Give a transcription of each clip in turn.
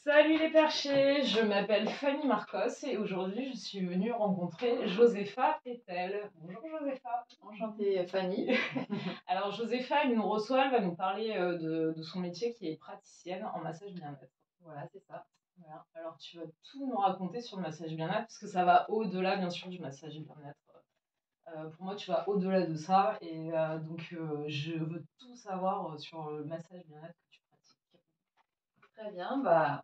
Salut les perchés, je m'appelle Fanny Marcos et aujourd'hui je suis venue rencontrer Josépha Pétel. Bonjour Josépha. Enchantée Fanny. Alors Josépha, elle nous reçoit, elle va nous parler de son métier qui est praticienne en massage bien-être. Voilà, c'est ça. Voilà. Alors tu vas tout nous raconter sur le massage bien-être parce que ça va au-delà bien sûr du massage bien-être. Pour moi tu vas au-delà de ça et donc je veux tout savoir sur le massage bien-être que tu pratiques. Très bien.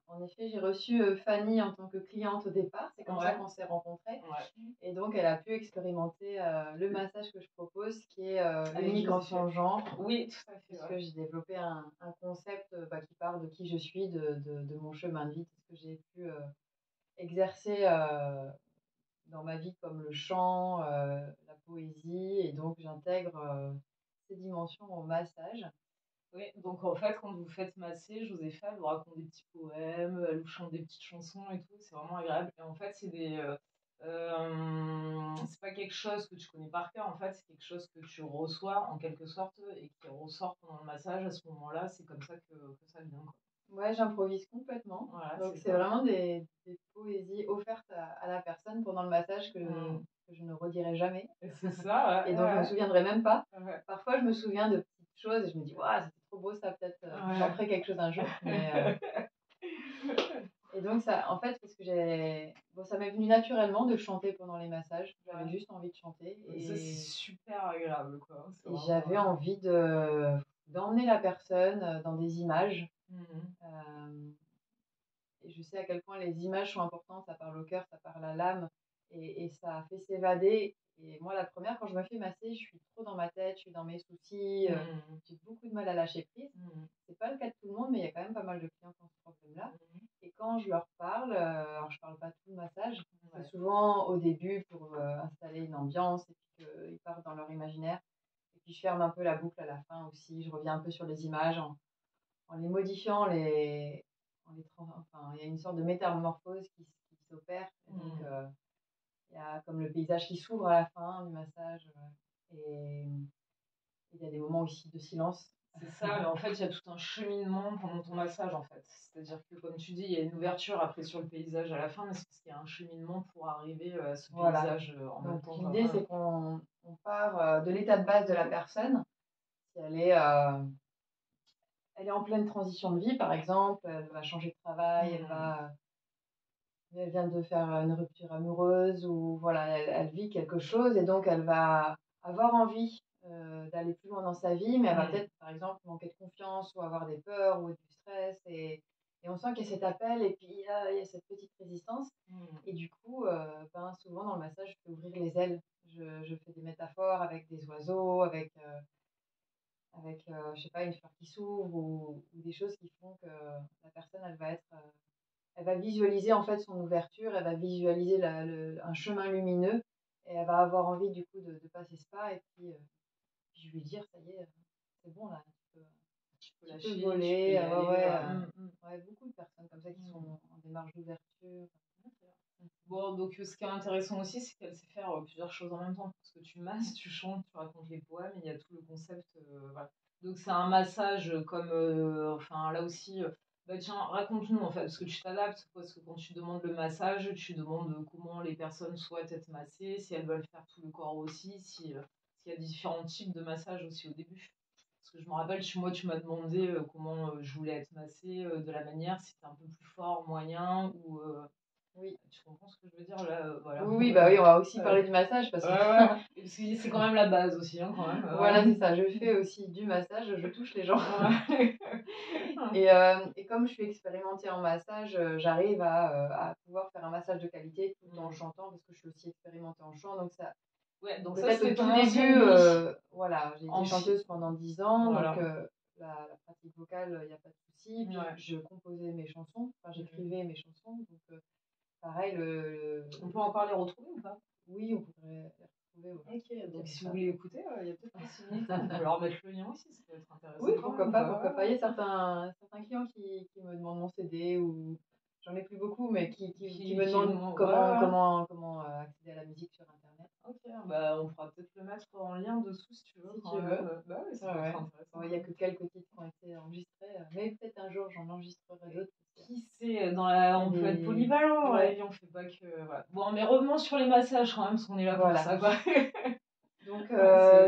En effet, j'ai reçu Fanny en tant que cliente au départ. C'est comme ça qu'on s'est rencontrés. Ouais. Et donc, elle a pu expérimenter le massage que je propose, qui est Avec unique en Josépha. son genre. Oui, tout à fait. Puisque Ouais. j'ai développé un concept qui parle de qui je suis, de mon chemin de vie, tout ce que j'ai pu exercer dans ma vie, comme le chant, la poésie. Et donc, j'intègre ces dimensions au massage. Oui, donc en fait, quand vous faites masser, Josépha, elle vous raconte des petits poèmes, elle vous chante des petites chansons et tout, c'est vraiment agréable. Et en fait, c'est pas quelque chose que tu connais par cœur, en fait, c'est quelque chose que tu reçois en quelque sorte et qui ressort pendant le massage à ce moment-là, c'est comme ça que ça vient, quoi. Ouais, j'improvise complètement. Voilà, Donc, c'est c'est ça. vraiment des poésies offertes à la personne pendant le massage que je ne redirai jamais Et c'est ça, et dont je me souviendrai même pas. ouais. Parfois, je me souviens de petites choses et je me dis, waouh, c'était trop beau ça, peut-être j'en ferai quelque chose un jour. Et donc, ça, en fait, parce que ça m'est venu naturellement de chanter pendant les massages. J'avais juste envie de chanter Et ça, c'est super agréable, quoi. C'est et vraiment, j'avais envie d'emmener la personne dans des images. Euh, Et je sais à quel point les images sont importantes, ça parle au cœur, ça parle à l'âme, et ça fait s'évader. Et moi, la première, quand je me fais masser, je suis trop dans ma tête, je suis dans mes soucis, j'ai beaucoup de mal à lâcher prise. C'est pas le cas de tout le monde, mais il y a quand même pas mal de clients qui ont ce problème-là. Et quand je leur parle, alors je parle pas tout le massage, c'est souvent au début pour installer une ambiance et puis qu'ils partent dans leur imaginaire. Et puis je ferme un peu la boucle à la fin aussi, je reviens un peu sur les images en les modifiant, enfin, il y a une sorte de métamorphose qui s'opère. Et donc, il y a comme le paysage qui s'ouvre à la fin du massage. Et il y a des moments aussi de silence. C'est ça, mais en fait, il y a tout un cheminement pendant ton massage, en fait. C'est-à-dire que, comme tu dis, il y a une ouverture après sur le paysage à la fin, mais c'est parce qu'il y a un cheminement pour arriver à ce paysage en même temps. L'idée, c'est qu'on part de l'état de base de la personne. Si elle est en pleine transition de vie, par exemple, elle va changer de travail, elle vient de faire une rupture amoureuse ou voilà, elle vit quelque chose et donc elle va avoir envie d'aller plus loin dans sa vie, mais elle va peut-être, par exemple, manquer de confiance ou avoir des peurs ou du stress. Et on sent qu'il y a cet appel et puis il y a cette petite résistance. Et du coup, souvent dans le massage, je fais ouvrir les ailes. Je fais des métaphores avec des oiseaux, avec je sais pas, une fleur qui s'ouvre ou des choses qui font que la personne, elle va visualiser en fait son ouverture, elle va visualiser un chemin lumineux et elle va avoir envie du coup de passer ce pas. Et puis je lui dire, ça y est, c'est bon là, tu peux voler. Ouais, beaucoup de personnes comme ça qui sont en démarche d'ouverture. Bon, donc ce qui est intéressant aussi, c'est qu'elle sait faire plusieurs choses en même temps. Parce que tu masses, tu chantes, tu racontes les poèmes, il y a tout le concept. Voilà. Donc c'est un massage comme. Enfin, là aussi. Bah tiens, raconte-nous en fait, parce que tu t'adaptes. Parce que quand tu demandes le massage, tu demandes comment les personnes souhaitent être massées, si elles veulent faire tout le corps aussi, s'il y a différents types de massages aussi au début. Parce que je me rappelle, moi, tu m'as demandé comment je voulais être massée, de la manière, si c'était un peu plus fort, moyen, ou. Oui. Tu comprends ce que je veux dire là, voilà. Oui, bah oui, on va aussi parler du massage parce que Parce que c'est quand même la base aussi, hein, quand même. voilà, c'est ça. Je fais aussi du massage, je touche les gens. Et comme je suis expérimentée en massage, j'arrive à pouvoir faire un massage de qualité tout en chantant parce que je suis aussi expérimentée en chant. Donc ça, Ouais, donc ça, peut-être au c'est ton tout ancienne début, vie. voilà, j'ai été chanteuse pendant 10 ans, Voilà. donc la pratique vocale, il n'y a pas de souci. Puis je composais mes chansons, enfin j'écrivais mes chansons. Donc pareil, on peut encore les retrouver ou pas? Oui, on pourrait les retrouver. Ok, donc si vous voulez écouter, il y a peut-être possibilité. On peut leur mettre le lien aussi, ça peut être intéressant. Oui, pourquoi pas, pourquoi pas. Il y a certains clients qui me demandent mon CD ou j'en ai plus beaucoup, mais qui Qui me demandent comment accéder à la musique sur Internet. Ok, bah on pourra peut-être le mettre en lien dessous si tu veux. Si tu veux. Bah oui, ça peut être intéressant. Il n'y a que quelques titres qui ont été enregistrés, mais peut-être un jour j'en enregistrerai d'autres. Qui sait, on peut être polyvalent, et on fait pas que. Voilà. Bon, mais revenons sur les massages quand même, parce qu'on est là pour ça, quoi. Donc,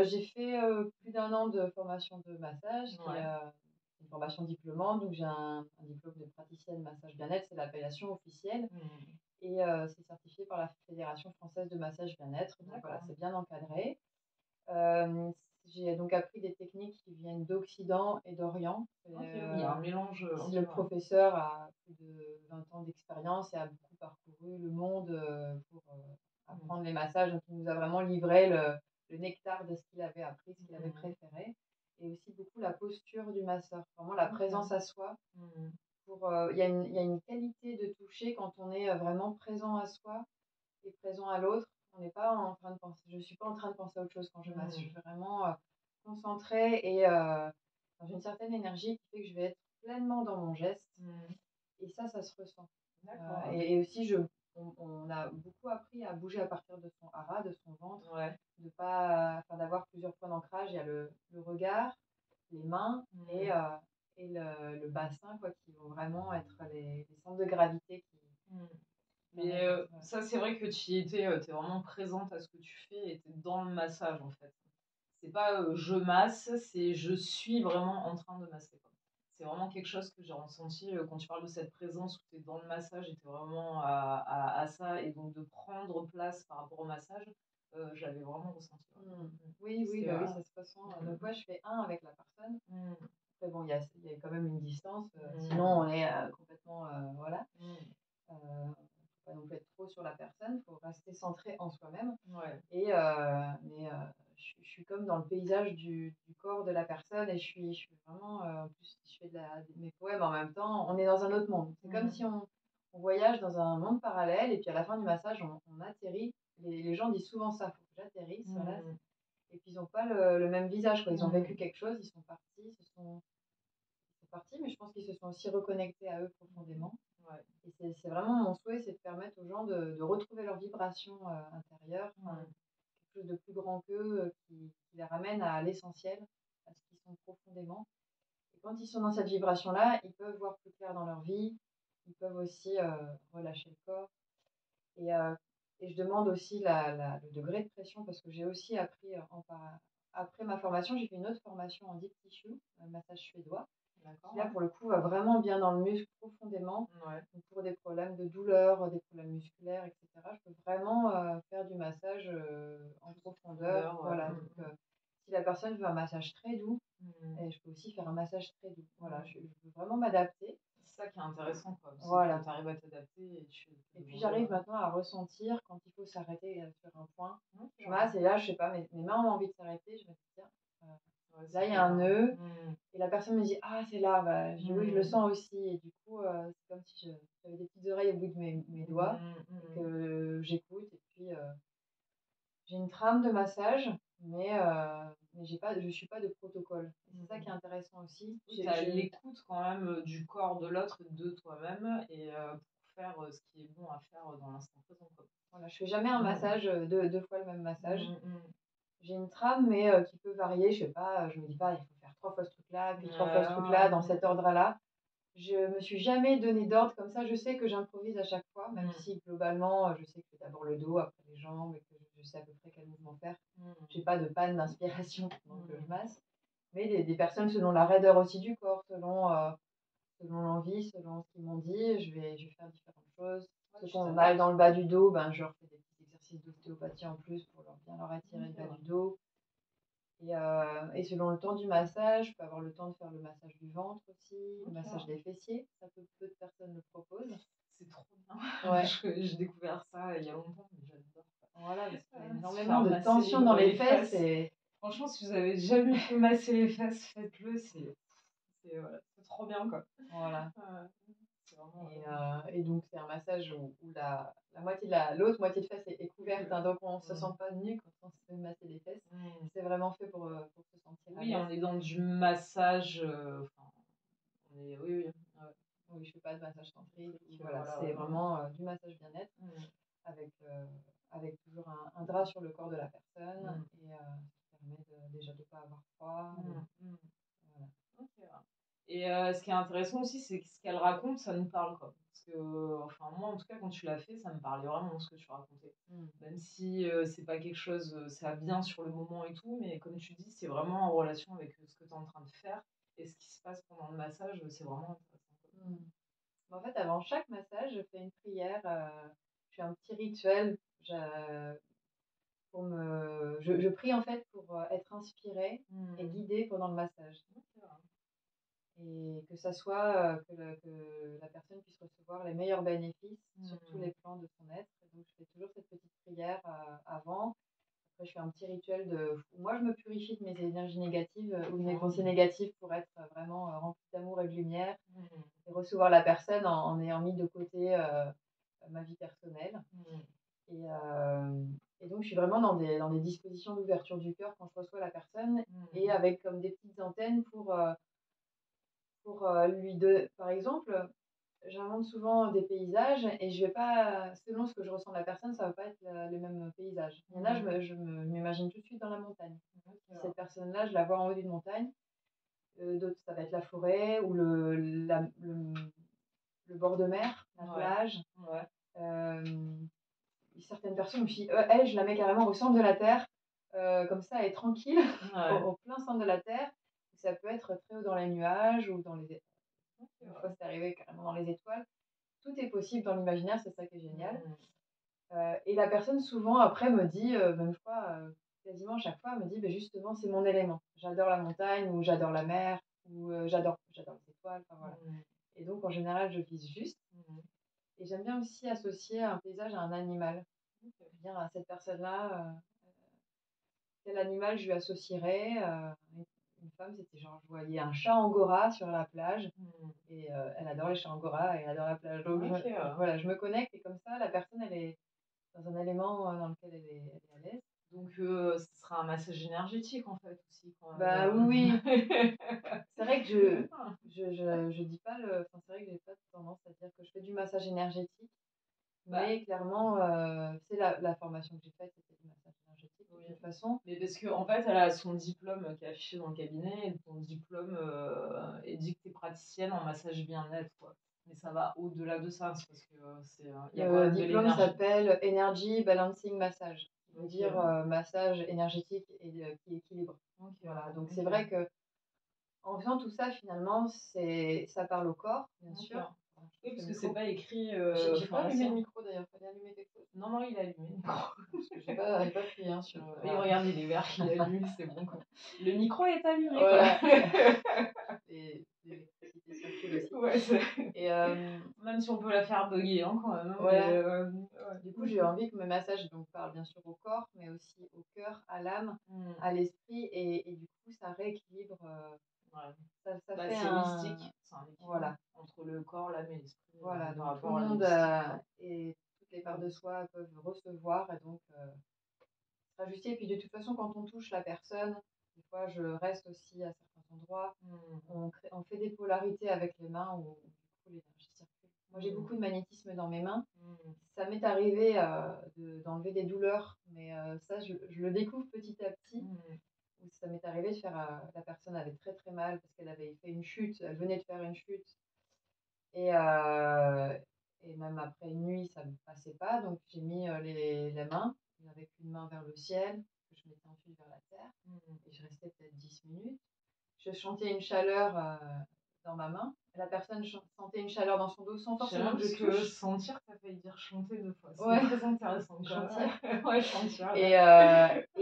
j'ai fait plus d'1 an de formation de massage, qui est une formation diplômante. Donc, j'ai un diplôme de praticienne massage bien-être, c'est l'appellation officielle. Et c'est certifié par la Fédération française de massage bien-être. Donc, voilà, c'est bien encadré. J'ai donc appris des techniques qui viennent d'Occident et d'Orient. Il y a un mélange. Le professeur a plus de 20 ans d'expérience et a beaucoup parcouru le monde pour apprendre les massages. Donc, il nous a vraiment livré le nectar de ce qu'il avait appris, ce qu'il avait préféré. Et aussi beaucoup la posture du masseur, vraiment la présence à soi. Il y a une qualité de toucher quand on est vraiment présent à soi et présent à l'autre. On n'est pas en train de penser. Je ne suis pas en train de penser à autre chose quand je masse. Je suis vraiment concentrée et dans une certaine énergie qui fait que je vais être pleinement dans mon geste. Et ça se ressent. Et aussi, on a beaucoup appris à bouger à partir de son hara, de son ventre, d'avoir plusieurs points d'ancrage. Il y a le regard, les mains et le bassin, qui vont vraiment être les centres de gravité qui. Mais ça, c'est vrai que tu y étais, tu es vraiment présente à ce que tu fais et tu es dans le massage en fait. C'est pas je masse, c'est je suis vraiment en train de masser. C'est vraiment quelque chose que j'ai ressenti quand tu parles de cette présence où tu es dans le massage et tu es vraiment à ça, et donc de prendre place par rapport au massage, j'avais vraiment ressenti. Oui, ça se ressent. Donc, moi, je fais un avec la personne. Après, bon, il y a quand même une distance, sinon on est complètement. Voilà. Pas non plus être trop sur la personne, il faut rester centré en soi-même. Et mais je suis comme dans le paysage du corps de la personne, et je suis vraiment, en plus si je fais mes poèmes en même temps, on est dans un autre monde. C'est comme si on voyage dans un monde parallèle, et puis à la fin du massage, on atterrit. Les gens disent souvent ça, faut que j'atterrisse, voilà. Et puis ils n'ont pas le même visage, quoi. Ils ont vécu quelque chose, ils sont partis, mais je pense qu'ils se sont aussi reconnectés à eux profondément. Et c'est vraiment mon souhait, c'est de permettre aux gens de retrouver leur vibration intérieure, quelque chose de plus grand qu'eux, qui les ramène à l'essentiel, à ce qu'ils sont profondément. Et quand ils sont dans cette vibration-là, ils peuvent voir plus clair dans leur vie, ils peuvent aussi relâcher le corps. Et je demande aussi le degré de pression, parce que j'ai aussi appris, après ma formation, j'ai fait une autre formation en deep tissue, massage suédois. Qui là, pour le coup, va vraiment bien dans le muscle profondément. Donc, pour des problèmes de douleur, des problèmes musculaires, etc., je peux vraiment faire du massage en profondeur. Voilà. Donc, si la personne veut un massage très doux, et je peux aussi faire un massage très doux. Voilà, je veux vraiment m'adapter. C'est ça qui est intéressant, quoi. Voilà. Tu arrives à t'adapter. Et puis j'arrive maintenant à ressentir quand il faut s'arrêter sur un point. Je masse et là, je sais pas, mes mains ont envie de s'arrêter. Je me dis, tiens, là, il y a un nœud. Et la personne me dit, ah, c'est là. Bah, je dis, oui, je le sens aussi. Et du coup, c'est comme si j'avais des petites oreilles au bout de mes doigts, et que j'écoute. Et puis, j'ai une trame de massage, mais je suis pas de protocole. C'est ça qui est intéressant aussi. Tu as l'écoute quand même du corps de l'autre et de toi-même, et pour faire ce qui est bon à faire dans l'instant présent. Voilà, je fais jamais un massage deux fois le même massage. J'ai une trame, mais qui peut varier. Je sais pas, je me dis pas, il faut faire 3 fois ce truc-là, puis 3 fois ce truc-là, dans cet ordre-là. Je me suis jamais donné d'ordre comme ça. Je sais que j'improvise à chaque fois, même si globalement, je sais que c'est d'abord le dos, après les jambes, et que je sais à peu près quel mouvement faire. J'ai pas de panne d'inspiration pendant que je masse. Mais des personnes, selon la raideur aussi du corps, selon l'envie, selon ce qu'ils m'ont dit, je vais faire différentes choses. Ceux qui ont mal dans le bas du dos, ben, je leur fais des petits exercices d'ostéopathie en plus pour bien leur attirer le bas du dos. Et selon le temps du massage, je peux avoir le temps de faire le massage du ventre aussi, le massage des fessiers. Ça, peu de personnes le proposent. C'est trop bien. J'ai découvert ça il y a longtemps, mais j'adore. Voilà, parce qu'il y a énormément de tension dans les fesses. Franchement, si vous avez jamais fait masser les fesses, faites-le. C'est trop bien, quoi. Voilà. Et donc, c'est un massage où la moitié l'autre moitié de fesse est couverte, hein, donc on ne se sent pas nu quand on se fait masser les fesses. C'est vraiment fait pour se sentir à l'aise. On est dans du massage. Oui. Oui, je fais pas de massage tantrique. Voilà, c'est vraiment du massage bien-être avec, avec toujours un drap sur le corps de la personne et qui permet déjà de ne pas avoir froid. Voilà. Ok, ouais. Et ce qui est intéressant aussi, c'est que ce qu'elle raconte, ça nous parle, quoi. Parce que, enfin, moi, en tout cas, quand tu l'as fait, ça me parlait vraiment ce que tu racontais. Même si c'est pas quelque chose, ça bien sur le moment et tout, mais comme tu dis, c'est vraiment en relation avec ce que tu es en train de faire et ce qui se passe pendant le massage, c'est vraiment intéressant. En fait, avant chaque massage, je fais une prière, je fais un petit rituel. Je prie en fait pour être inspirée et guidée pendant le massage. Et que ça soit que la personne puisse recevoir les meilleurs bénéfices sur tous les plans de son être. Et donc, je fais toujours cette petite prière avant. Après, je fais un petit rituel où moi, je me purifie de mes énergies négatives ou de mes pensées négatives pour être vraiment remplie d'amour et de lumière et recevoir la personne en ayant mis de côté ma vie personnelle. Et donc, je suis vraiment dans des dispositions d'ouverture du cœur quand je reçois la personne et avec comme des petites antennes pour par exemple, j'invente souvent des paysages et je vais pas, selon ce que je ressens de la personne, ça va pas être les mêmes paysages. Il y en a, m'imagine tout de suite dans la montagne. Cette personne-là, je la vois en haut d'une montagne. D'autres, ça va être la forêt ou le bord de mer, la plage. Certaines personnes, elle, je la mets carrément au centre de la terre, comme ça, elle est tranquille, au plein centre de la terre. Ça peut être très haut dans les nuages ou dans les étoiles. Une fois, c'est arrivé carrément dans les étoiles. Tout est possible dans l'imaginaire, c'est ça qui est génial. Et la personne, souvent, après, me dit, même je crois, quasiment chaque fois, me dit, justement, c'est mon élément. J'adore la montagne, ou j'adore la mer, ou j'adore les étoiles. Enfin, voilà. Et donc, en général, je vise juste. Et j'aime bien aussi associer un paysage à un animal. Dire à cette personne-là, quel animal je lui associerais. Une femme, c'était genre, je voyais un chat angora sur la plage. Et elle adore les chats angora et elle adore la plage. Donc, voilà, je me connecte et comme ça, la personne, elle est dans un élément dans lequel elle est à l'aise. Donc, ce sera un massage énergétique, en fait, aussi. Bah oui. C'est vrai que je dis pas le... Enfin, c'est vrai que j'ai pas tendance à dire que je fais du massage énergétique. Mais clairement, c'est la formation que j'ai faite, c'était du massage énergétique de toute façon. Mais parce qu'en fait, elle a son diplôme qui est affiché dans le cabinet, et ton diplôme est dit que tu es praticienne en massage bien-être, quoi. Mais ça va au-delà de ça, parce que y a quand même de l'énergie. Le diplôme s'appelle Energy Balancing Massage, qui veut dire massage énergétique et qui équilibre. Voilà. Donc c'est vrai que en faisant tout ça, finalement, ça parle au corps, bien sûr. Oui, parce que c'est pas écrit. J'ai pas allumé le micro d'ailleurs, fallait allumer quelque chose. Non, il a allumé le micro. Parce que j'ai pas appuyé sur. Et regarde, il est vert, il est allumé, c'est bon, quoi. Le micro est allumé, voilà. Quoi. Et l'électricité circule aussi. Ouais, et même si on peut la faire bugger, hein, quand même. Voilà. Mais, du coup, j'ai envie que mes massages parlent bien sûr au corps, mais aussi au cœur, à l'âme, à l'esprit, et du coup, ça rééquilibre. Ça fait c'est holistique, c'est un équilibre entre le corps, l'âme et l'esprit. Voilà, donc tout le monde et toutes les parts de soi peuvent recevoir, et donc s'ajuster. Et puis de toute façon, quand on touche la personne, des fois je reste aussi à certains endroits, on fait des polarités avec les mains où du coup l'énergie circule. Moi j'ai beaucoup de magnétisme dans mes mains. Ça m'est arrivé d'enlever des douleurs, mais ça je le découvre petit à petit. Ça m'est arrivé de faire, la personne avait très très mal parce qu'elle avait fait une chute, elle venait de faire une chute. Et même après une nuit, ça ne me passait pas. Donc j'ai mis les mains avec une main vers le ciel, que je mettais ensuite vers la terre. Et je restais peut-être 10 minutes. Je sentais une chaleur dans ma main. La personne sentait une chaleur dans son dos sans forcément que je touche. Sentir, t'as failli dire chanter 2 fois. C'est très intéressant. Chantir. Ouais, chantir. Et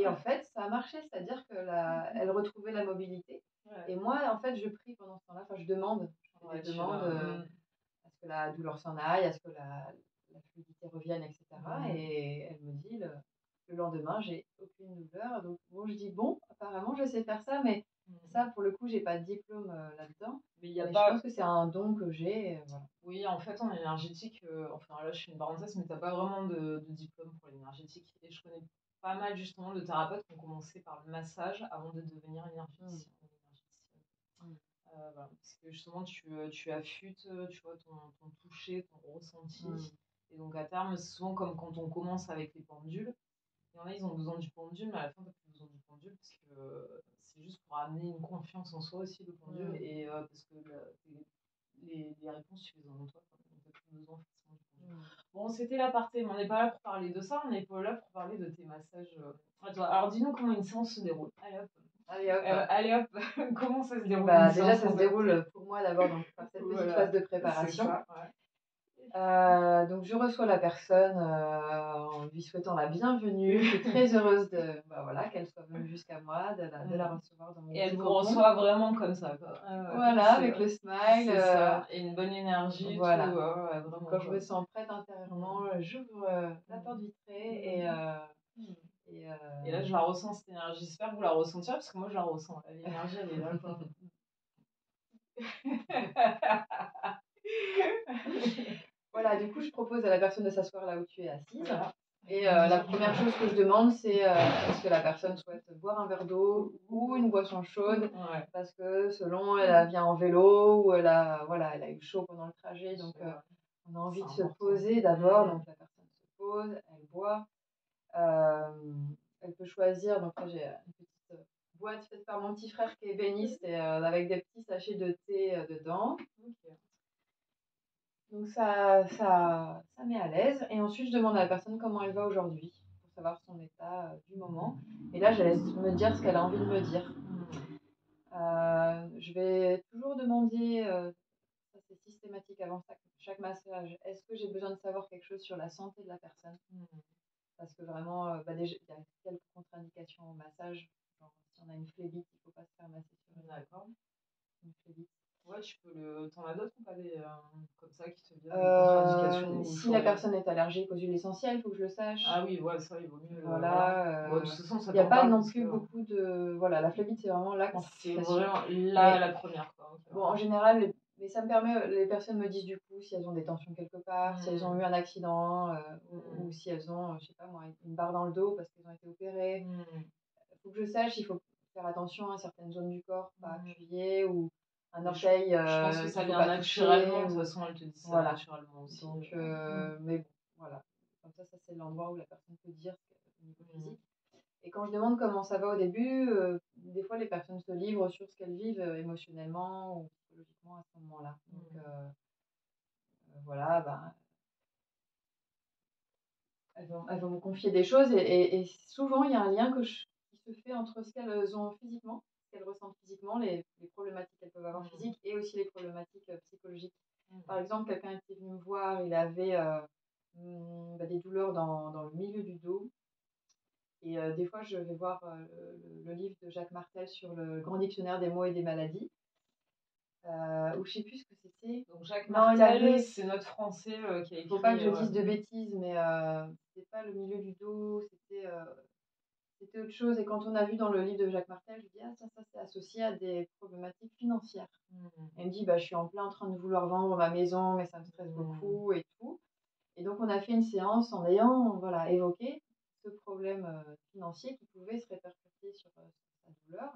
en fait, ça a marché. C'est-à-dire qu'elle retrouvait la mobilité. Et moi, en fait, je prie pendant ce temps-là. Enfin, je demande. Je demande à ce que la douleur s'en aille, à ce que la fluidité revienne, etc. Et elle me dit, le lendemain, j'ai aucune douleur. Donc, bon, je dis, bon, apparemment, je sais faire ça, mais ça, pour le coup, j'ai pas de diplôme là-dedans. Mais je pense que c'est un don que j'ai. Voilà. Oui, en fait, en énergétique, enfin là, je fais une parenthèse, mais t'as pas vraiment de diplôme pour l'énergétique. Et je connais pas mal, justement, de thérapeutes qui ont commencé par le massage avant de devenir énergéticien. Voilà, parce que justement tu affûtes, tu vois, ton toucher, ton ressenti et donc à terme, c'est souvent comme quand on commence avec les pendules. Il y en a, ils ont besoin du pendule, mais à la fin, tu plus besoin du pendule parce que c'est juste pour amener une confiance en soi aussi, le pendule et parce que les réponses, tu les as en toi, donc tu plus besoin forcément du pendule. Bon, c'était l'aparté, mais on n'est pas là pour parler de ça, on est pas là pour parler de tes massages, à toi. Alors dis-nous comment une séance se déroule. Allez hop. Allez hop, comment ça se déroule une Déjà, séance ça se déroule pour moi d'abord par cette petite phase de préparation. C'est ça, ouais. Donc je reçois la personne en lui souhaitant la bienvenue. Je suis très heureuse voilà, qu'elle soit venue jusqu'à moi, de la recevoir dans mon Et elle petit vous cocon. reçoit vraiment comme ça, quoi. Voilà, avec le smile. C'est ça, et une bonne énergie, voilà. tout. Vraiment, quand je me sens prête intérieurement, j'ouvre la porte vitrée et là, je la ressens, cette énergie. J'espère que vous la ressentirez, parce que moi, je la ressens. L'énergie, elle est là, quoi. Voilà, du coup, je propose à la personne de s'asseoir là où tu es assise. Voilà. Et la première chose que je demande, c'est est-ce que la personne souhaite boire un verre d'eau ou une boisson chaude, parce que selon, elle vient en vélo ou elle a eu chaud pendant le trajet, donc on a envie de se poser d'abord. Donc la personne se pose, elle boit. Elle peut choisir, donc là j'ai une petite boîte faite par mon petit frère qui est ébéniste et avec des petits sachets de thé dedans. Donc ça met à l'aise. Et ensuite, je demande à la personne comment elle va aujourd'hui, pour savoir son état du moment. Et là, je laisse me dire ce qu'elle a envie de me dire. Je vais toujours demander, ça c'est systématique avant chaque massage, est-ce que j'ai besoin de savoir quelque chose sur la santé de la personne? Parce que vraiment, déjà, il y a quelques contre-indications au massage. Genre, si on a une phlébite, il ne faut pas se faire masser sur une phlébite. Ouais, t'en as d'autres ou pas comme ça qui te viennent des contre-indications si la personne est allergique aux huiles essentielles, il faut que je le sache. Ah oui, ouais, ça, il vaut mieux. Voilà. De toute façon, ça il n'y a pas non plus beaucoup de. Voilà, la phlébite, c'est vraiment la contre-indication. C'est vraiment la première, quoi. Bon, en général, mais ça me permet, les personnes me disent du coup si elles ont des tensions quelque part, si elles ont eu un accident ou si elles ont, je sais pas moi, une barre dans le dos parce qu'elles ont été opérées. Il faut que je sache, il faut faire attention à certaines zones du corps, pas appuyer ou un orteil. Je pense que ça vient naturellement, de toute façon, elle te dit ça naturellement aussi. Donc, mais bon, voilà. Comme ça c'est l'endroit où la personne peut dire au niveau physique. Et quand je demande comment ça va au début, des fois les personnes se livrent sur ce qu'elles vivent émotionnellement ou psychologiquement à ce moment-là. Donc voilà, elles vont me confier des choses et souvent il y a un lien qui se fait entre ce qu'elles ont physiquement, ce qu'elles ressentent physiquement, les problématiques qu'elles peuvent avoir physiques et aussi les problématiques psychologiques. Par exemple, quelqu'un qui est venu me voir, il avait des douleurs dans le milieu du dos. Et des fois, je vais voir le livre de Jacques Martel sur le grand dictionnaire des mots et des maladies, où je ne sais plus ce que c'était. Donc Jacques Martel, c'est notre français qui a écrit... Il ne faut pas que je dise de bêtises, mais c'était pas le milieu du dos, c'était autre chose. Et quand on a vu dans le livre de Jacques Martel, je dis ah ça c'est associé à des problématiques financières. Elle me dit je suis en plein train de vouloir vendre ma maison, mais ça me stresse beaucoup et tout. Et donc on a fait une séance en ayant évoqué ce problème financier qui pouvait se répercuter sur sa douleur.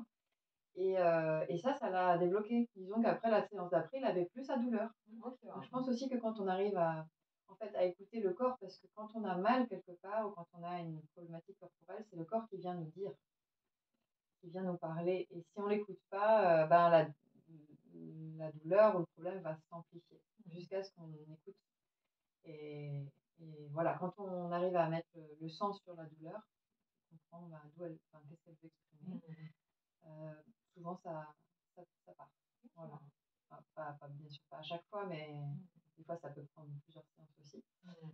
Et ça l'a débloqué. Disons qu'après la séance d'après, il n'avait plus sa douleur. Donc je pense aussi que quand on arrive à écouter le corps, parce que quand on a mal quelque part ou quand on a une problématique corporelle, c'est le corps qui vient nous dire, qui vient nous parler. Et si on ne l'écoute pas, la douleur ou le problème va s'amplifier jusqu'à ce qu'on écoute. Et voilà, quand on arrive à mettre le sens sur la douleur, comprendre qu'est-ce qu'elle veut exprimer, souvent ça part. Voilà. Bien sûr, pas à chaque fois, mais des fois ça peut prendre plusieurs séances aussi.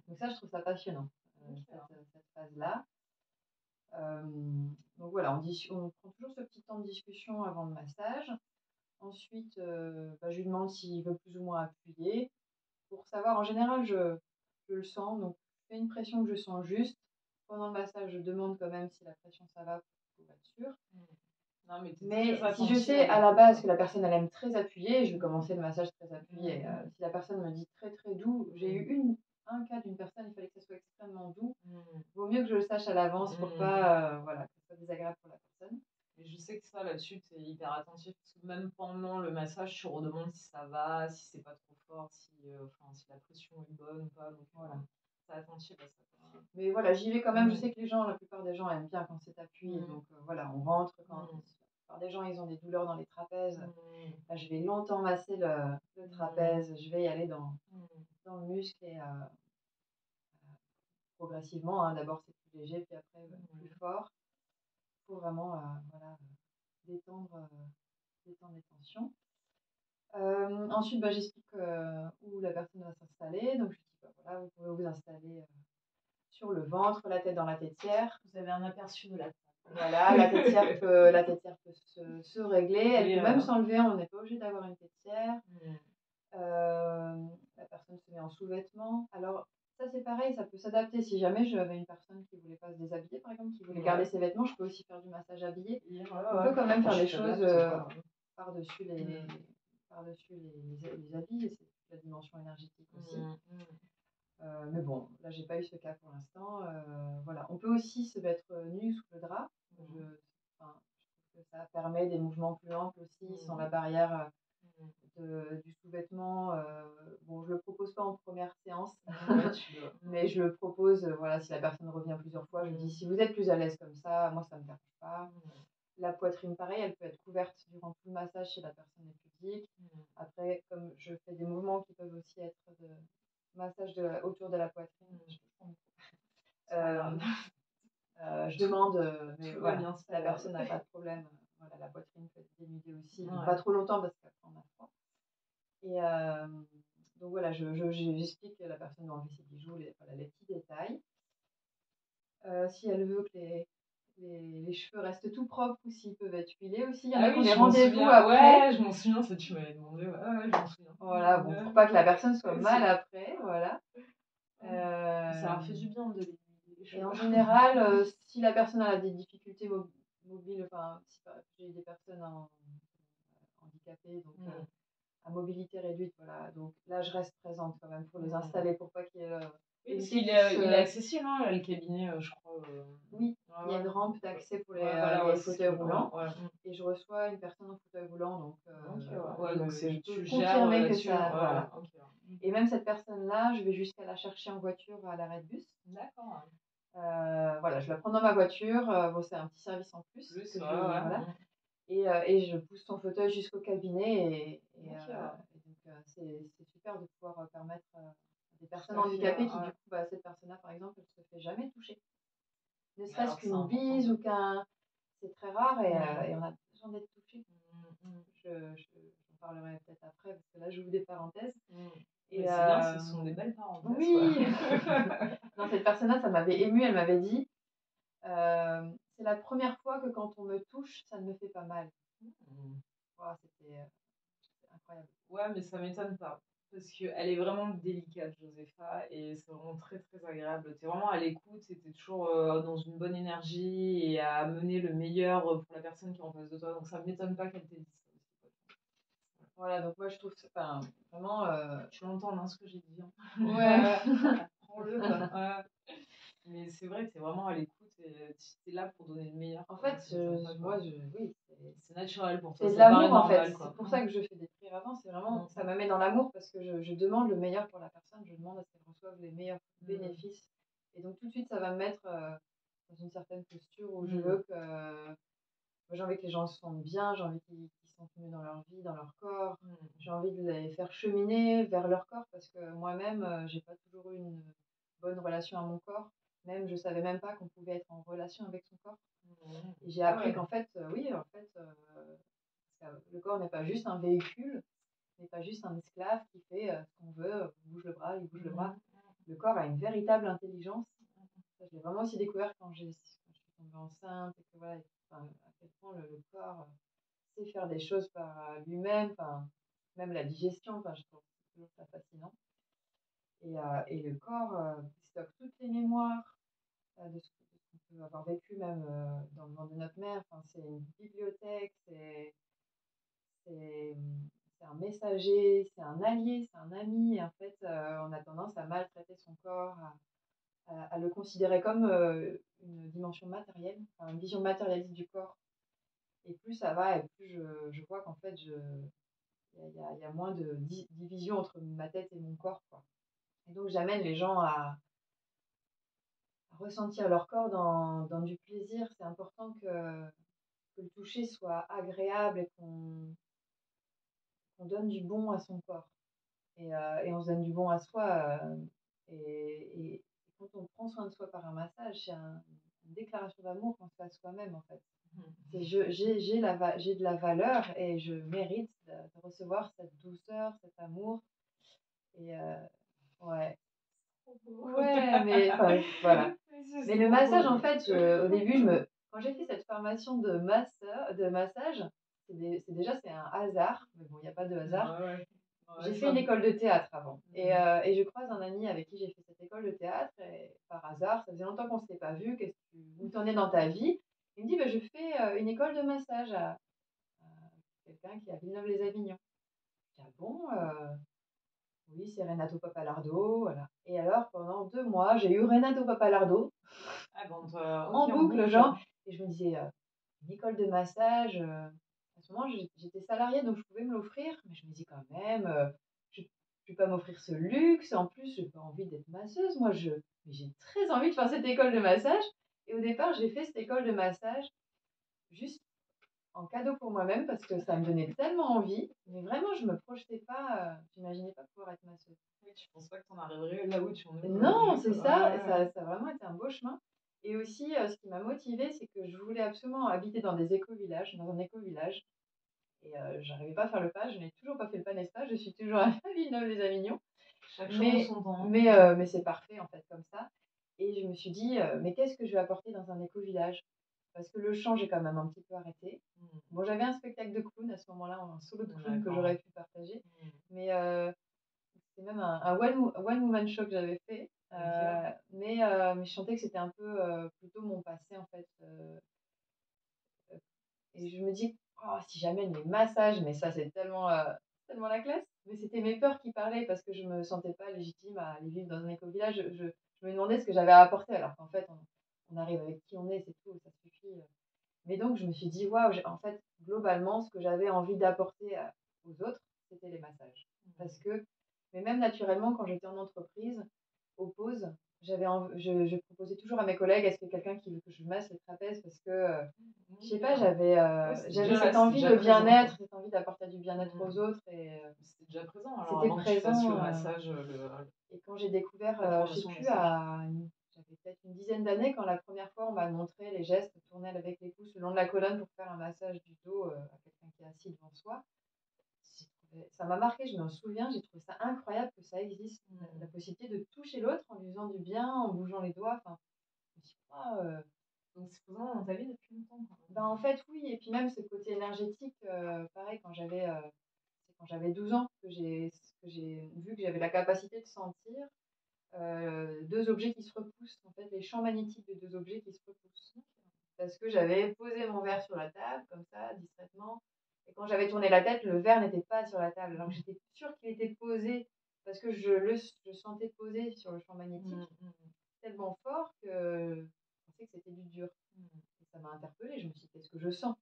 Donc ça, je trouve ça passionnant, cette phase-là. Donc voilà, on prend toujours ce petit temps de discussion avant le massage. Ensuite, je lui demande s'il veut plus ou moins appuyer. Pour savoir, en général, je le sens, donc je fais une pression que je sens juste. Pendant le massage, je demande quand même si la pression ça va pour être sûre. Non, mais si je sais à la base que la personne elle aime très appuyer, je vais commencer le massage très appuyé. Si la personne me dit très très doux, j'ai eu un cas d'une personne, il fallait que ça soit extrêmement doux. Vaut mieux que je le sache à l'avance pour pas que ce soit désagréable pour la personne. sais que ça, là-dessus, tu es hyper attentif parce que même pendant le massage, tu redemandes si ça va, si c'est pas trop fort, si la pression est bonne ou pas, donc Voilà. tu es attentif à ça, quoi. Mais voilà, j'y vais quand même. Je sais que la plupart des gens aiment bien quand c'est appuyé. Donc voilà, on rentre quand la plupart des gens, ils ont des douleurs dans les trapèzes. Là, je vais longtemps masser le trapèze. Je vais y aller dans le muscle et progressivement, hein. D'abord, c'est plus léger, puis après, plus fort pour vraiment voilà, détendre les tensions. Ensuite, j'explique où la personne va s'installer. Donc, je dis, voilà, vous pouvez vous installer sur le ventre, la tête dans la têtière. Vous avez un aperçu de la tête. Voilà, la têtière peut se régler. Elle peut même s'enlever. On n'est pas obligé d'avoir une têtière. La personne se met en sous-vêtements. Alors, ça, c'est pareil, ça peut s'adapter. Si jamais j'avais une personne qui voulait pas se déshabiller, par exemple, qui voulait garder ses vêtements, je peux aussi faire du massage habillé. On peut quand même faire des choses par-dessus les habits. Et c'est la dimension énergétique aussi. Mais bon, là, j'ai pas eu ce cas pour l'instant. Voilà. On peut aussi se mettre nu sous le drap. Je trouve que ça permet des mouvements plus amples aussi, sans la barrière du sous-vêtement. Bon, je le propose pas en première séance, mais je le propose, voilà, si la personne revient plusieurs fois, je dis si vous êtes plus à l'aise comme ça, moi ça me dérange pas. La poitrine, pareil, elle peut être couverte durant tout le massage si la personne est pudique. Après, comme je fais des mouvements qui peuvent aussi être de massage autour de la poitrine, je demande, mais voilà, bien, si la personne n'a pas de problème, voilà, la poitrine peut être dénudée aussi, pas trop longtemps parce qu'après on a froid. Et donc voilà, j'explique que la personne doit enlever ses bijoux, les petits détails. Si elle veut que les cheveux restent tout propres ou s'ils peuvent être huilés aussi. Il y en a qui ont des rendez-vous après. Ouais, je m'en souviens, ça tu m'avais demandé. Ouais, je m'en souviens. Voilà, bon, pour pas que la personne soit mal après, voilà. Ça leur fait du bien de les cheveux. Et en général, si la personne a des difficultés mobiles, enfin, si j'ai des personnes handicapées, donc à mobilité réduite, voilà. Donc là, je reste présente quand même pour les installer, pour pas qu'il y ait... Oui, parce qu'il est accessible, hein, le cabinet, je crois. Oui, il y a une rampe d'accès pour les fauteuils roulants. Et je reçois une personne en fauteuil roulant, donc je peux confirmer que ça... Voilà. Et même cette personne-là, je vais jusqu'à la chercher en voiture à l'arrêt de bus. D'accord. Voilà, je la prends dans ma voiture. Bon, c'est un petit service en plus. Voilà. Et je pousse son fauteuil jusqu'au cabinet. Donc, c'est super de pouvoir permettre à des personnes handicapées qui, du coup, cette personne-là, par exemple, elle ne se fait jamais toucher. Ne serait-ce qu'une bise ou qu'un... C'est très rare et on a besoin d'être touché. J'en parlerai peut-être après parce que là, j'ouvre des parenthèses. Et c'est bien, ce sont des belles parenthèses. Oui. Non, cette personne-là, ça m'avait émue. Elle m'avait dit c'est la première fois que quand on me touche, ça ne me fait pas mal. Wow, c'était incroyable. Ouais, mais ça m'étonne pas. Parce qu'elle est vraiment délicate, Josepha, et c'est vraiment très très agréable. Tu es vraiment à l'écoute et tu es toujours dans une bonne énergie et à mener le meilleur pour la personne qui est en face de toi. Donc ça m'étonne pas qu'elle t'ait dit ça aussi. Voilà, donc moi je trouve que vraiment. Tu l'entends, hein, ce que j'ai dit. Hein. Ouais. Prends-le. Mais c'est vrai que tu es vraiment à l'écoute et tu es là pour donner le meilleur. En fait, oui, c'est naturel pour toi. C'est de l'amour en fait. C'est pour ça que je fais des prières avant. C'est vraiment, ça me met dans l'amour parce que je demande le meilleur pour la personne. Je demande à ce qu'elle reçoive les meilleurs bénéfices. Et donc tout de suite, ça va me mettre dans une certaine posture où je veux que... J'ai envie que les gens se sentent bien, j'ai envie qu'ils se sentent mieux dans leur vie, dans leur corps. J'ai envie de les faire cheminer vers leur corps parce que moi-même, j'ai pas toujours eu une bonne relation à mon corps. Même, je savais même pas qu'on pouvait être en relation avec son corps. Et j'ai appris qu'en fait, le corps n'est pas juste un véhicule, n'est pas juste un esclave qui fait ce qu'on veut, il bouge le bras, il bouge le bras. Le corps a une véritable intelligence. Ça, je l'ai vraiment aussi découvert quand je suis tombée enceinte et que voilà, à quel point le corps sait faire des choses par lui-même, même la digestion, je trouve toujours ça fascinant. Et le corps stocke toutes les mémoires de ce qu'on peut avoir vécu même dans le ventre de notre mère. C'est une bibliothèque, c'est un messager, c'est un allié, c'est un ami. Et en fait, on a tendance à maltraiter son corps, à le considérer comme une dimension matérielle, une vision matérialiste du corps. Et plus ça va, et plus je vois qu'en fait, il y a moins de division entre ma tête et mon corps, quoi. Et donc, j'amène les gens à ressentir leur corps dans du plaisir. C'est important que le toucher soit agréable et qu'on donne du bon à son corps. Et on se donne du bon à soi. Et quand on prend soin de soi par un massage, c'est une déclaration d'amour qu'on se fait à soi-même, en fait. C'est j'ai de la valeur et je mérite de recevoir cette douceur, cet amour. Et ouais. Ouais, mais enfin, voilà. Mais le massage, en fait, au début, quand j'ai fait cette formation de massage, c'est un hasard, mais bon, il n'y a pas de hasard. Ouais, ouais. J'ai Ouais, fait une école de théâtre avant. Et je croise un ami avec qui j'ai fait cette école de théâtre. Et par hasard, ça faisait longtemps qu'on ne s'était pas vu. Où t'en es dans ta vie? Il me dit, bah, je fais une école de massage à quelqu'un qui est à Villeneuve-les-Avignon. Je dis, ah bon, oui, c'est Renato Papalardo, voilà. Et alors, pendant 2 mois, j'ai eu Renato Papalardo Ah bon, en ok, en boucle, boucle. genre. Et je me disais, une école de massage. À ce moment, j'étais salariée, donc je pouvais me l'offrir. Mais je me dis quand même, je ne vais pas m'offrir ce luxe. En plus, je n'ai pas envie d'être masseuse. Mais j'ai très envie de faire cette école de massage. Et au départ, j'ai fait cette école de massage juste en cadeau pour moi-même parce que ça me donnait tellement envie. Mais vraiment, je me projetais pas, j'imaginais pas pouvoir être masseuse. Oui, tu penses pas que t'en arriverais là où tu en es Non, aujourd'hui, c'est quoi. ça, Ouais, ouais. ça a vraiment été un beau chemin. Et aussi, ce qui m'a motivée, c'est que je voulais absolument habiter dans dans un éco-village. Et j'arrivais pas à faire le pas, je n'ai toujours pas fait le pas, n'est-ce pas? Je suis toujours à Villeneuve-les-Avignon. Chaque chose en Mais, son temps. mais c'est parfait, en fait, comme ça. Et je me suis dit, mais qu'est-ce que je vais apporter dans un éco-village? Parce que le chant, j'ai quand même un petit peu arrêté. Bon, j'avais un spectacle de clown à ce moment-là, un solo de clown que j'aurais pu partager. Mais c'est même un one-woman show que j'avais fait. Mais je sentais que c'était un peu plutôt mon passé, en fait. Et je me dis, oh, si j'amène les massages, mais ça, c'est tellement la classe. Mais c'était mes peurs qui parlaient parce que je me sentais pas légitime à aller vivre dans un éco-village. Je me demandais ce que j'avais à apporter, alors qu'en fait, on arrive avec qui on est, c'est tout, ça suffit. Mais donc, je me suis dit, waouh, en fait, globalement, ce que j'avais envie d'apporter aux autres, c'était les massages. Parce que, mais même naturellement, quand j'étais en entreprise, aux pauses, je proposais toujours à mes collègues, est-ce que quelqu'un qui veut que je masse les trapèzes? Parce que, je sais pas, j'avais cette envie de bien-être, cette envie d'apporter du bien-être aux autres. Et C'était déjà présent, alors c'était avant que tu fasses le présent. massage, Et quand j'ai découvert, la je sais formation plus, massage. j'avais peut-être une dizaine d'années, quand la première fois on m'a montré les gestes, tourner avec les pouces le long de la colonne pour faire un massage du dos à quelqu'un qui est assis devant soi. Ça m'a marqué, je m'en souviens, j'ai trouvé ça incroyable que ça existe, la possibilité de toucher l'autre en lui faisant du bien, en bougeant les doigts. Enfin, je me suis dit, ah, Donc c'est présent dans ta vie depuis longtemps, quand même. ben, en fait, oui. Et puis même ce côté énergétique, pareil, c'est quand j'avais 12 ans que j'ai vu que j'avais la capacité de sentir deux objets qui se repoussent, en fait, les champs magnétiques de deux objets qui se repoussent. Parce que j'avais posé mon verre sur la table, comme ça, distraitement. Et quand j'avais tourné la tête, le verre n'était pas sur la table. Alors j'étais sûre qu'il était posé, parce que je sentais posé sur le champ magnétique, tellement fort que je pensais que c'était du dur. Et ça m'a interpellée, je me suis dit, qu'est-ce que je sens?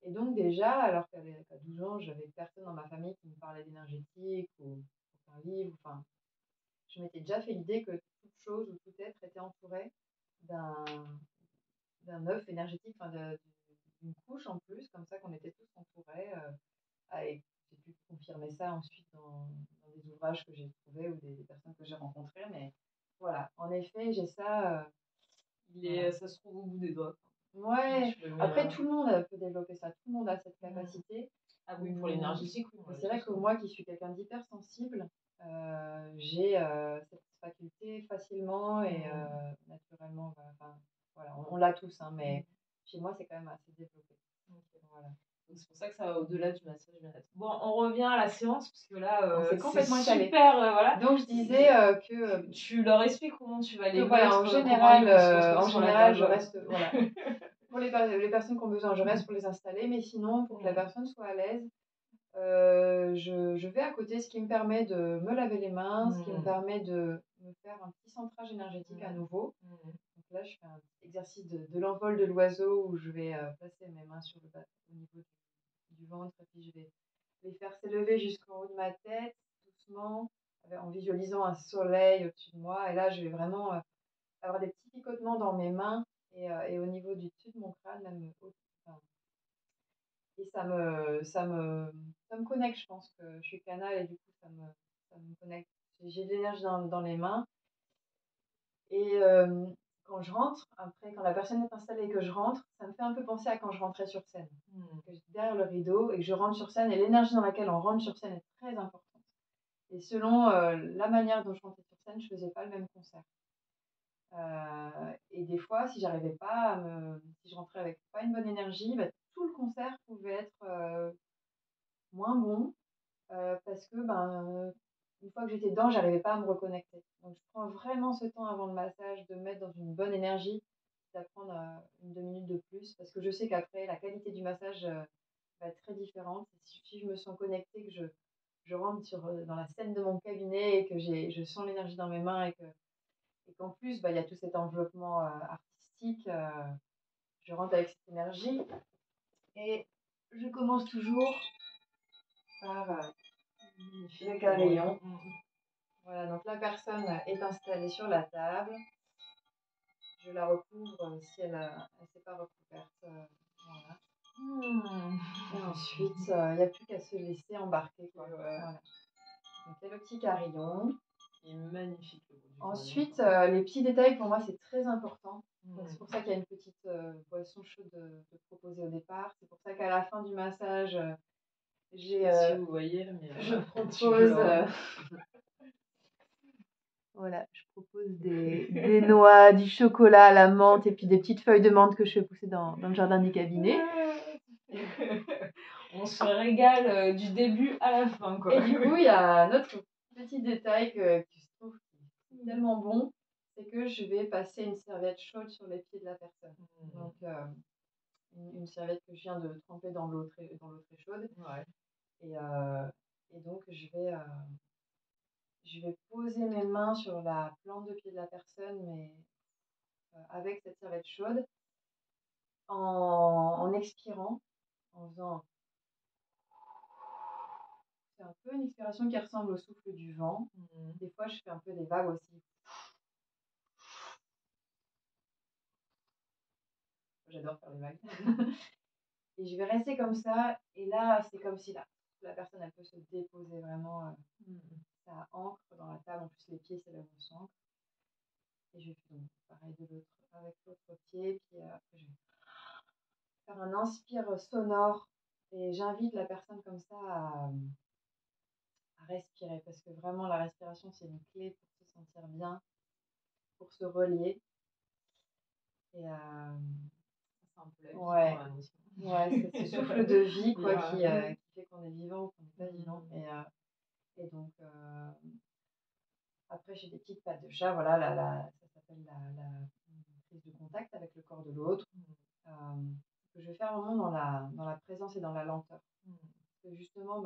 Et donc déjà, alors qu'à 12 ans, j'avais personne dans ma famille qui me parlait d'énergétique ou aucun livre, enfin, je m'étais déjà fait l'idée que toute chose ou tout être était entouré d'un œuf énergétique, enfin d'une couche en plus, comme ça qu'on était tous entourés. Et j'ai pu confirmer ça ensuite dans des ouvrages que j'ai trouvés ou des personnes que j'ai rencontrées. Mais voilà, en effet, j'ai ça. Voilà. Ça se trouve au bout des doigts. Ouais, après tout le monde peut développer ça, tout le monde a cette capacité. Ah oui, pour l'énergétique, oui. C'est vrai que moi qui suis quelqu'un d'hypersensible, j'ai cette faculté facilement et naturellement. Voilà, on l'a tous, hein, mais chez moi, c'est quand même assez développé. Voilà. Donc c'est pour ça que ça va au-delà du massage bien-être. Bon, on revient à la séance, parce que là, on s'est complètement étalé. Super, voilà. Donc je disais que tu leur expliques comment tu vas les mettre, voilà, en général, je reste. Voilà. Pour les personnes qui ont besoin, je reste pour les installer, mais sinon, pour que la personne soit à l'aise, je vais à côté, ce qui me permet de me laver les mains, ce qui me permet de me faire un petit centrage énergétique à nouveau. Donc là, je fais un exercice de l'envol de l'oiseau où je vais placer mes mains sur le bas, au niveau du ventre, et puis je vais les faire s'élever jusqu'en haut de ma tête, doucement, en visualisant un soleil au-dessus de moi. Et là, je vais vraiment avoir des petits picotements dans mes mains et au niveau du dessus de mon crâne, même enfin, et ça me connecte, je pense que je suis canal et du coup, ça me connecte. J'ai de l'énergie dans les mains. Et quand je rentre, après, quand la personne est installée et que je rentre, ça me fait un peu penser à quand je rentrais sur scène. Que j'étais derrière le rideau et que je rentre sur scène, et l'énergie dans laquelle on rentre sur scène est très importante. Et selon la manière dont je rentrais sur scène, je faisais pas le même concert. Et des fois, si j'arrivais pas si je rentrais avec pas une bonne énergie, bah, tout le concert pouvait être moins bon parce que une fois que j'étais dedans, j'arrivais pas à me reconnecter. Donc je prends vraiment ce temps avant le massage de me mettre dans une bonne énergie, d'apprendre une 2 minutes de plus, parce que je sais qu'après la qualité du massage va être très différente. Si je me sens connectée, que je rentre dans la scène de mon cabinet et que je sens l'énergie dans mes mains et qu'en plus il y a tout cet enveloppement artistique, je rentre avec cette énergie et je commence toujours par le carillon. Voilà, donc la personne est installée sur la table. Je la recouvre si elle ne s'est pas recouverte. Voilà. Et ensuite, il n'y a plus qu'à se laisser embarquer, quoi. Voilà. Donc il y a le petit carillon. Il est magnifique. Ensuite, les petits détails, pour moi, c'est très important. Donc, c'est pour ça qu'il y a une petite boisson chaude de proposer au départ. C'est pour ça qu'à la fin du massage, j'ai... si vous voyez, mais je propose... Voilà, je propose des noix, du chocolat à la menthe et puis des petites feuilles de menthe que je fais pousser dans le jardin du cabinet. On se régale du début à la fin, quoi. Et du coup, il y a un autre petit détail que je trouve tellement bon, c'est que je vais passer une serviette chaude sur les pieds de la personne. Donc, une serviette que je viens de tremper dans l'eau très chaude. Ouais. Et donc, je vais poser mes mains sur la plante de pied de la personne, mais avec cette serviette chaude, en expirant, en faisant... C'est un peu une expiration qui ressemble au souffle du vent. Des fois, je fais un peu des vagues aussi. J'adore faire des vagues. Et je vais rester comme ça. Et là, c'est comme si la personne, elle peut se déposer vraiment. Ça ancre dans la table. En plus, les pieds, c'est là où on s'ancre. Et je fais donc pareil avec l'autre pied. Puis après, je vais faire un inspire sonore. Et j'invite la personne comme ça à respirer. Parce que vraiment, la respiration, c'est une clé pour se sentir bien, pour se relier. Et c'est un peu la vie, ouais. quand même aussi. Ouais, c'est ce souffle de vie quoi, qui fait qu'on est vivant ou qu'on n'est pas vivant. Et donc, après, j'ai des petites pattes de chat. Voilà, ça s'appelle la prise de contact avec le corps de l'autre. Que je vais faire vraiment dans la présence et dans la lenteur. Parce que justement,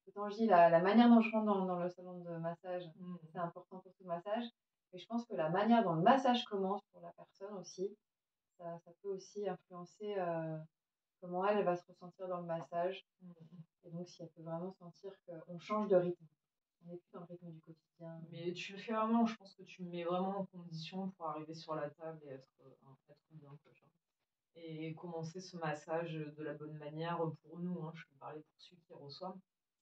autant je dis la manière dont je rentre dans le salon de massage, c'est important pour tout massage. Mais je pense que la manière dont le massage commence pour la personne aussi, ça peut aussi influencer comment elle va se ressentir dans le massage. Et donc, si elle peut vraiment sentir qu'on change de rythme. On n'est plus dans le rythme du quotidien. Mais tu le fais vraiment, je pense que tu me mets vraiment en condition pour arriver sur la table et être bien. Et commencer ce massage de la bonne manière pour nous. Je peux parler pour celui qui reçoit.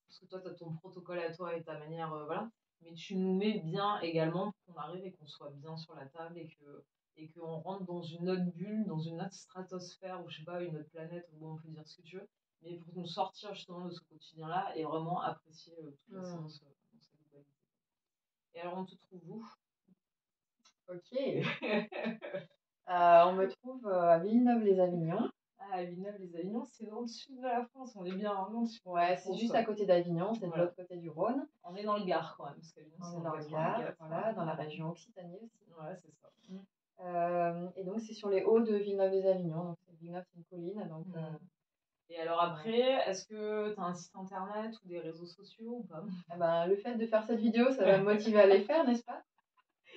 Parce que toi, tu as ton protocole à toi et ta manière, voilà. Mais tu nous mets bien également pour qu'on arrive et qu'on soit bien sur la table et qu'on rentre dans une autre bulle, dans une autre stratosphère, ou je sais pas, une autre planète, où on peut dire ce que tu veux, mais pour nous sortir justement de ce quotidien-là et vraiment apprécier toute la séance dans sa globalité. Et alors, on te trouve où? Ok. On me trouve à Villeneuve-les-Avignon. Ah, Villeneuve-les-Avignon, c'est dans le sud de la France, on est bien dans le sud. Ouais, c'est juste à côté d'Avignon, c'est de l'autre côté du Rhône. On est dans le Gard quand même, parce qu'Avignon, on est dans le Gard, voilà, dans la région Occitanie aussi. Ouais, c'est ça. Et donc, c'est sur les hauts de Villeneuve-les-Avignon. Donc, Villeneuve, c'est une colline. Donc, et alors après, est-ce que tu as un site internet ou des réseaux sociaux ou pas? Le fait de faire cette vidéo, ça va me motiver à les faire, n'est-ce pas?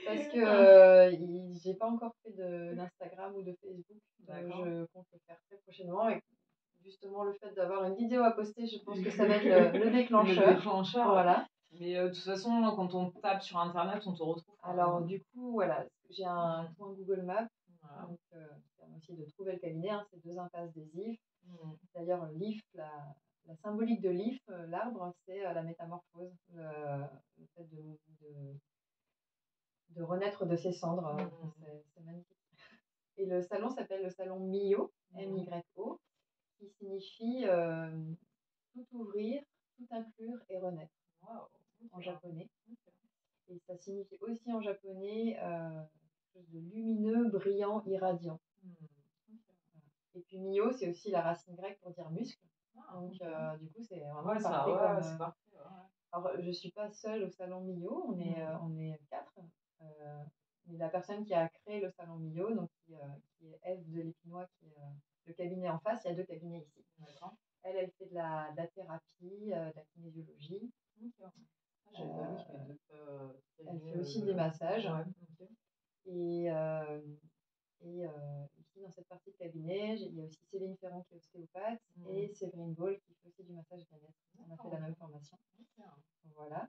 Parce que j'ai pas encore fait d'Instagram ou de Facebook. Je compte le faire très prochainement. Et justement, le fait d'avoir une vidéo à poster, je pense que ça va être le déclencheur. Le déclencheur. Voilà. Mais de toute façon, quand on tape sur Internet, on te retrouve. Alors, du coup, voilà, j'ai un point Google Maps. Voilà. Donc, qui permet aussi de trouver le cabinet. Hein, c'est 2 impasses des Ifs. D'ailleurs, l'If, la symbolique de l'If, l'arbre, c'est la métamorphose, le fait de renaître de ses cendres. C'est magnifique. Et le salon s'appelle le salon Myo, M-Y-O, qui signifie tout ouvrir, tout inclure et renaître. Wow. En japonais. Et ça signifie aussi en japonais quelque chose de lumineux, brillant, irradiant. Et puis Myo, c'est aussi la racine grecque pour dire muscle. Donc du coup, c'est vraiment parfait comme. C'est parfait, Alors, je ne suis pas seule au salon Myo, on est 4. Mais la personne qui a créé le salon Myo, donc qui est Ève de l'Épinois, qui est le cabinet en face, il y a 2 cabinets ici. Elle fait de la thérapie, de la kinésiologie. Elle fait aussi des massages. Et ici, dans cette partie de cabinet, il y a aussi Céline Ferrand qui est ostéopathe et Séverine Gaulle qui fait aussi du massage bien-être. On a fait la même formation. Voilà.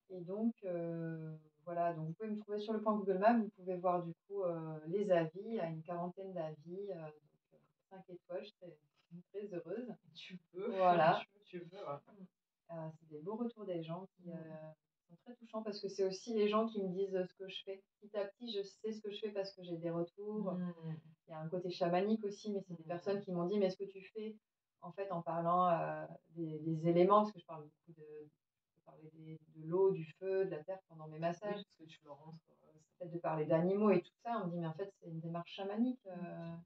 Et donc, voilà, donc vous pouvez me trouver sur le point Google Maps. Vous pouvez voir du coup les avis, à une 40aine d'avis, donc 5 étoiles. Je serais très heureuse. Tu peux. Voilà. Tu peux. C'est des beaux retours des gens qui sont très touchants parce que c'est aussi les gens qui me disent ce que je fais. Petit à petit, je sais ce que je fais parce que j'ai des retours. Il y a un côté chamanique aussi, mais c'est des personnes qui m'ont dit mais est-ce que tu fais en fait en parlant des éléments, parce que je parle beaucoup de l'eau, du feu, de la terre pendant mes massages. Oui, parce que tu leur rentres. Peut-être de parler d'animaux et tout ça, on me dit mais en fait c'est une démarche chamanique.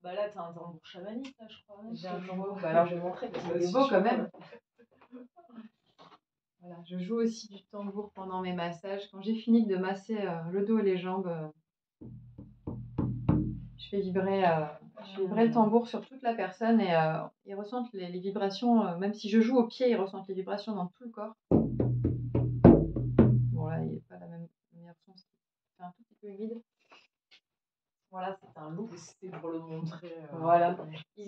Bah là t'as un tambour chamanique là je crois. J'ai un tambour, bah alors je vais montrer parce qu'il est beau quand même. Voilà, je joue aussi du tambour pendant mes massages. Quand j'ai fini de masser le dos et les jambes, je fais vibrer le tambour sur toute la personne et ils ressentent les vibrations, même si je joue au pied, ils ressentent les vibrations dans tout le corps. Bon là, il n'y a pas la meilleure son, c'est un tout petit peu humide. Voilà, c'est un look. C'était pour le montrer. Voilà. Je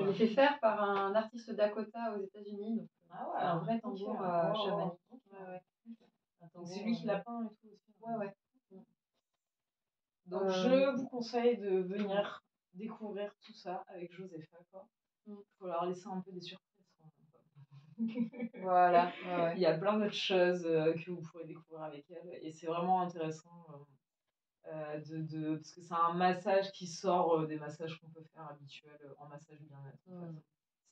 l'ai fait faire par un artiste Dakota aux États-Unis. Donc, c'est un vrai tambour chamanique. Ouais. Donc c'est lui qui l'a peint et tout aussi. Ouais. Donc je vous conseille de venir découvrir tout ça avec Josepha. Il faut leur laisser un peu des surprises. Voilà. Il y a plein d'autres choses que vous pourrez découvrir avec elle et c'est vraiment intéressant parce que c'est un massage qui sort des massages qu'on peut faire habituels en massage bien-être.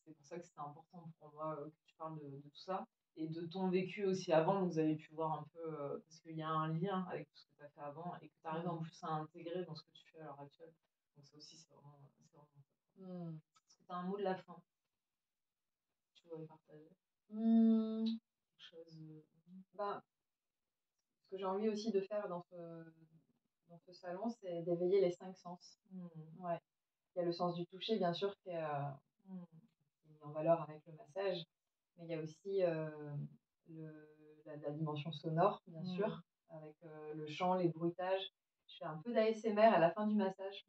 C'est pour ça que c'était important pour moi que tu parles de tout ça et de ton vécu aussi avant. Donc vous avez pu voir un peu parce qu'il y a un lien avec tout ce que tu as fait avant et que tu arrives en plus à intégrer dans ce que tu fais à l'heure actuelle. Donc ça aussi c'est vraiment top. Est-ce que tu as un mot de la fin que tu voudrais partager? Quelque chose. Ce que j'ai envie aussi de faire dans ce salon, c'est d'éveiller les 5 sens. Ouais. Il y a le sens du toucher, bien sûr, qui est mis en valeur avec le massage, mais il y a aussi la dimension sonore, bien sûr, avec le chant, les bruitages. Je fais un peu d'ASMR à la fin du massage.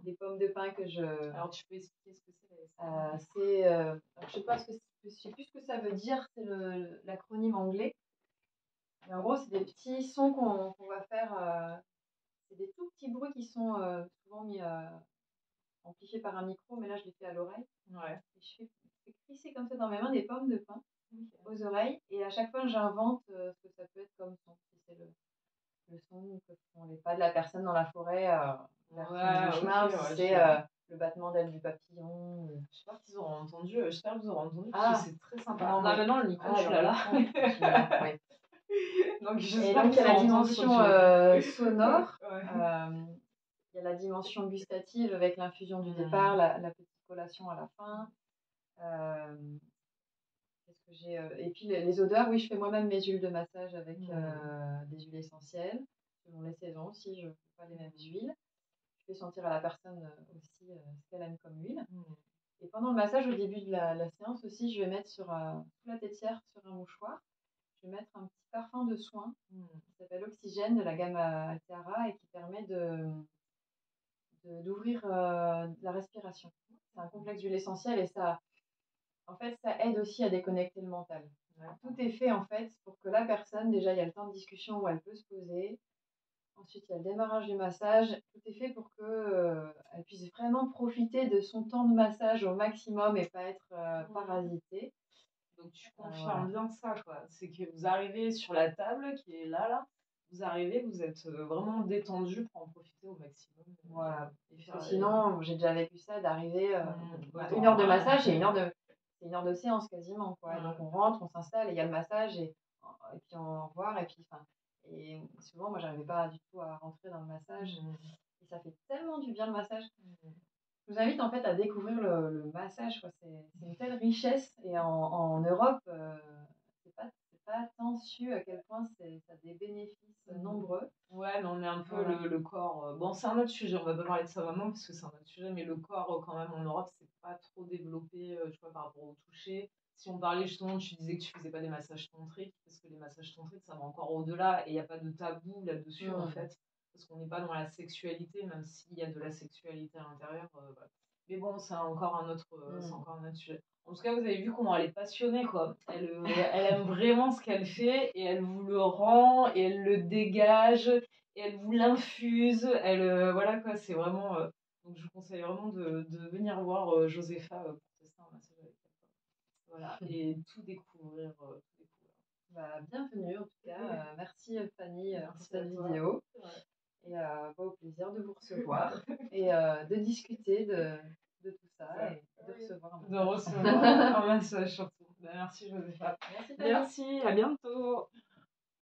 Des pommes de pin que je. Alors tu peux expliquer ce que c'est l'ASMR? Je sais pas je sais plus ce que ça veut dire, c'est l'acronyme anglais. Mais en gros, c'est des petits sons qu'on va faire. C'est des tout petits bruits qui sont souvent mis amplifiés par un micro, mais là je les fais à l'oreille. Ouais. Et je fais crisser comme ça dans mes mains des pommes de pin aux oreilles. Et à chaque fois, j'invente ce que ça peut être comme son. Si c'est le son que font les pas de la personne dans la forêt vers son chemin, c'est le battement d'ailes du papillon. J'espère qu'ils auront entendu. J'espère que vous aurez entendu parce que c'est très sympa. Non, maintenant le micro, je suis là. Ouais. Donc, et donc, il y a la dimension sonore. Il y a la dimension gustative avec l'infusion du départ, la petite collation à la fin. Qu'est-ce que j'ai Et puis les odeurs, oui, je fais moi-même mes huiles de massage avec des huiles essentielles. Selon les saisons aussi, je ne fais pas les mêmes huiles. Je fais sentir à la personne aussi ce qu'elle aime comme huile. Et pendant le massage, au début de la séance aussi, je vais mettre sous la tétière, sur un mouchoir, je vais mettre un petit parfum de soin qui s'appelle Oxygène de la gamme Altiara et qui permet d'ouvrir la respiration. C'est un complexe d'huile essentielle et ça, en fait, ça aide aussi à déconnecter le mental. Tout est fait en fait pour que la personne, déjà, il y a le temps de discussion où elle peut se poser. Ensuite, il y a le démarrage du massage. Tout est fait pour qu'elle puisse vraiment profiter de son temps de massage au maximum et pas être parasitée. Donc tu confirmes bien ça, quoi. C'est que vous arrivez sur la table qui est là. Vous arrivez, vous êtes vraiment détendu pour en profiter au maximum. Voilà. Sinon, j'ai déjà vécu ça, d'arriver à 1 heure de massage et c'est 1 heure de séance quasiment, quoi. Donc on rentre, on s'installe et il y a le massage et puis on va revoir et puis et souvent moi j'arrivais pas du tout à rentrer dans le massage et ça fait tellement du bien le massage. Je vous invite en fait à découvrir le massage, quoi. C'est une telle richesse et en Europe, c'est pas tant su à quel point ça a des bénéfices nombreux. Ouais, mais on est un peu le corps. Bon, c'est un autre sujet, on va pas parler de ça maintenant parce que c'est un autre sujet, mais le corps, quand même, en Europe, c'est pas trop développé, tu vois, par rapport au toucher. Si on parlait justement, tu disais que tu faisais pas des massages tantriques, parce que les massages tantriques, ça va encore au-delà et il n'y a pas de tabou là-dessus, en fait, parce qu'on n'est pas dans la sexualité, même s'il y a de la sexualité à l'intérieur. Voilà. Mais bon, c'est encore un autre sujet. En tout cas, vous avez vu comment elle est passionnée, quoi. Elle aime vraiment ce qu'elle fait et elle vous le rend et elle le dégage et elle vous l'infuse. Voilà, quoi, c'est vraiment. Donc, je vous conseille vraiment de venir voir Josepha pour tester un massage avec elle, quoi. Voilà, et tout découvrir. Bah, bienvenue en tout cas. Merci Fanny pour cette vidéo. Et au plaisir de vous recevoir et de discuter de tout ça et de recevoir un massage. De recevoir un massage surtout. Merci Josepha. Merci Fanny. Merci, à bientôt.